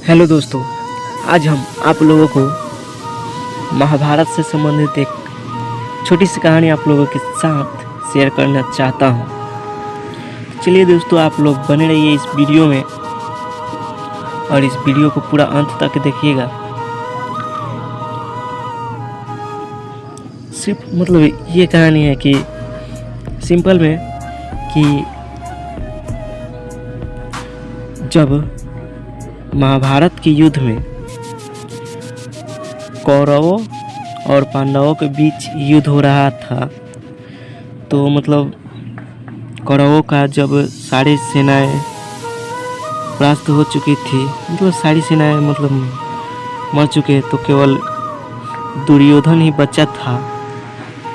Hello दोस्तों, आज हम आप लोगों को महाभारत से संबंधित एक छोटी सी कहानी आप लोगों के साथ शेयर करना चाहता हूं। चलिए दोस्तों, आप लोग बने रहिए इस वीडियो में और इस वीडियो को पूरा अंत तक देखिएगा। सिर्फ ये कहानी है कि सिंपल में कि जब महाभारत के युद्ध में कौरवों और पांडवों के बीच युद्ध हो रहा था, तो कौरवों का जब सारी सेनाएं परास्त हो चुकी थी, सारी सेनाएं मर चुके, तो केवल दुर्योधन ही बचा था।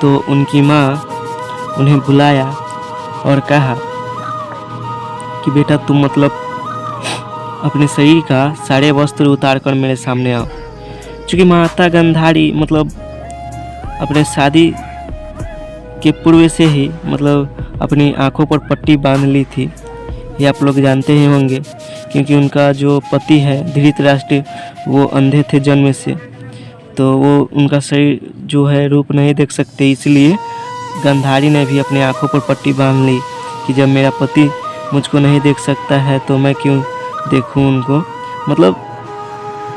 तो उनकी माँ उन्हें बुलाया और कहा कि बेटा तुम अपने शरीर का सारे वस्त्र उतार कर मेरे सामने आओ। चूँकि माता गांधारी अपने शादी के पूर्व से ही अपनी आंखों पर पट्टी बांध ली थी। ये आप लोग जानते ही होंगे, क्योंकि उनका जो पति है धृतराष्ट्र, वो अंधे थे जन्म से, तो वो उनका शरीर जो है रूप नहीं देख सकते, इसलिए गांधारी ने भी अपनी आंखों पर पट्टी बांध ली कि जब मेरा पति मुझको नहीं देख सकता है तो मैं क्यों देखूं उनको।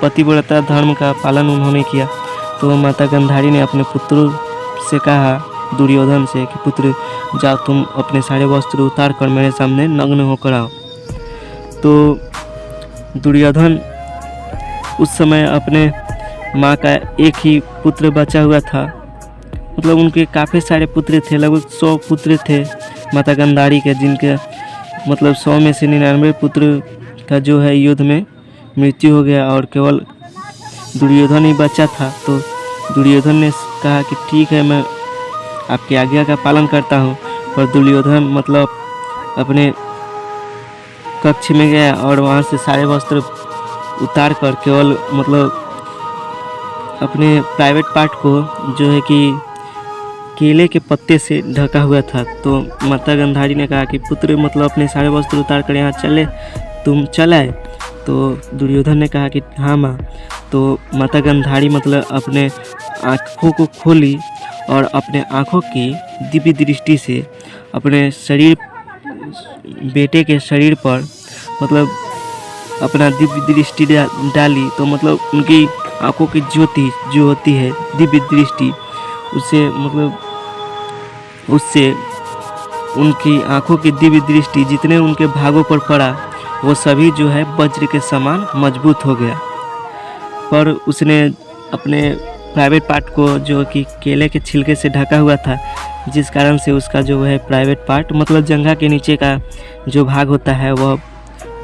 पतिव्रता धर्म का पालन उन्होंने किया। तो माता गांधारी ने अपने पुत्र से कहा, दुर्योधन से, कि पुत्र जाओ तुम अपने सारे वस्त्र उतार कर मेरे सामने नग्न होकर आओ। तो दुर्योधन उस समय अपने माँ का एक ही पुत्र बचा हुआ था। उनके काफ़ी सारे पुत्र थे, लगभग 100 पुत्र थे माता गांधारी के, जिनके 100 में से 99 पुत्र का जो है युद्ध में मृत्यु हो गया और केवल दुर्योधन ही बचा था। तो दुर्योधन ने कहा कि ठीक है, मैं आपकी आज्ञा का पालन करता हूँ। पर दुर्योधन अपने कक्ष में गया और वहाँ से सारे वस्त्र उतार कर केवल अपने प्राइवेट पार्ट को जो है कि केले के पत्ते से ढका हुआ था। तो माता गांधारी ने कहा कि पुत्र अपने सारे वस्त्र उतार कर यहाँ चले, तुम चल आए। तो दुर्योधन ने कहा कि हाँ माँ। तो माता गांधारी अपने आँखों को खोली और अपने आँखों की दिव्य दृष्टि से अपने शरीर, बेटे के शरीर पर अपना दिव्य दृष्टि डाली। तो उनकी आँखों की ज्योति जो होती है दिव्य दृष्टि, उससे उनकी आँखों की दिव्य दृष्टि जितने उनके भागों पर पड़ा, वो सभी जो है वज्र के समान मजबूत हो गया। पर उसने अपने प्राइवेट पार्ट को जो कि केले के छिलके से ढका हुआ था, जिस कारण से उसका जो है प्राइवेट पार्ट जंघा के नीचे का जो भाग होता है वह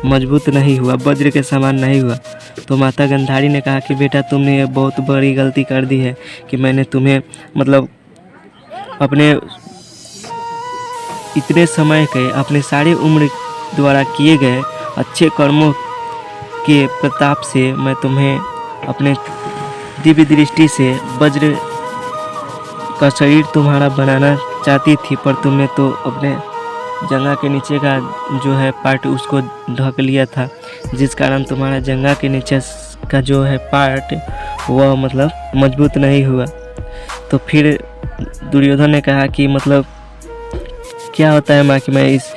मजबूत नहीं हुआ, वज्र के समान नहीं हुआ। तो माता गांधारी ने कहा कि बेटा तुमने ये बहुत बड़ी गलती कर दी है कि मैंने तुम्हें अपने इतने समय के अपने सारे उम्र द्वारा किए गए अच्छे कर्मों के प्रताप से मैं तुम्हें अपने दिव्य दृष्टि से वज्र का शरीर तुम्हारा बनाना चाहती थी, पर तुमने तो अपने जंघा के नीचे का जो है पार्ट उसको ढक लिया था, जिस कारण तुम्हारा जंघा के नीचे का जो है पार्ट वह मजबूत नहीं हुआ। तो फिर दुर्योधन ने कहा कि क्या होता है माँ कि मैं इस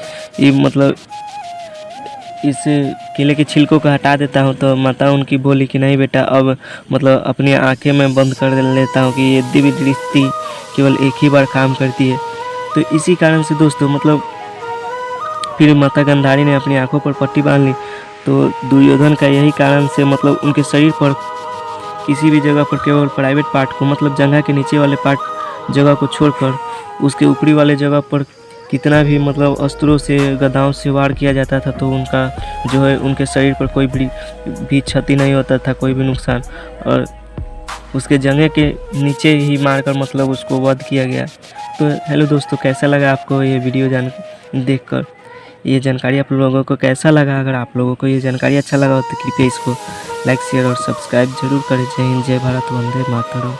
केले के छिलकों को हटा देता हूँ। तो माता उनकी बोली कि नहीं बेटा, अब अपनी आंखें मैं बंद कर लेता हूँ कि ये दिव्य दृष्टि केवल एक ही बार काम करती है। तो इसी कारण से दोस्तों फिर माता गांधारी ने अपनी आंखों पर पट्टी बांध ली। तो दुर्योधन का यही कारण से उनके शरीर पर किसी भी जगह पर केवल प्राइवेट पार्ट को जंघा के नीचे वाले पार्ट जगह को छोड़कर उसके ऊपरी वाले जगह पर कितना भी अस्त्रों से, गदाओं से वार किया जाता था, तो उनका जो है उनके शरीर पर कोई भी क्षति नहीं होता था, कोई भी नुकसान। और उसके जंघे के नीचे ही मारकर उसको वध किया गया। तो हेलो दोस्तों, कैसा लगा आपको ये वीडियो देखकर? ये जानकारी आप लोगों को कैसा लगा? अगर आप लोगों को ये जानकारी अच्छा लगा हो तो कृपया इसको लाइक, शेयर और सब्सक्राइब जरूर करें। जय हिंद, जय भारत, वंदे मातरम।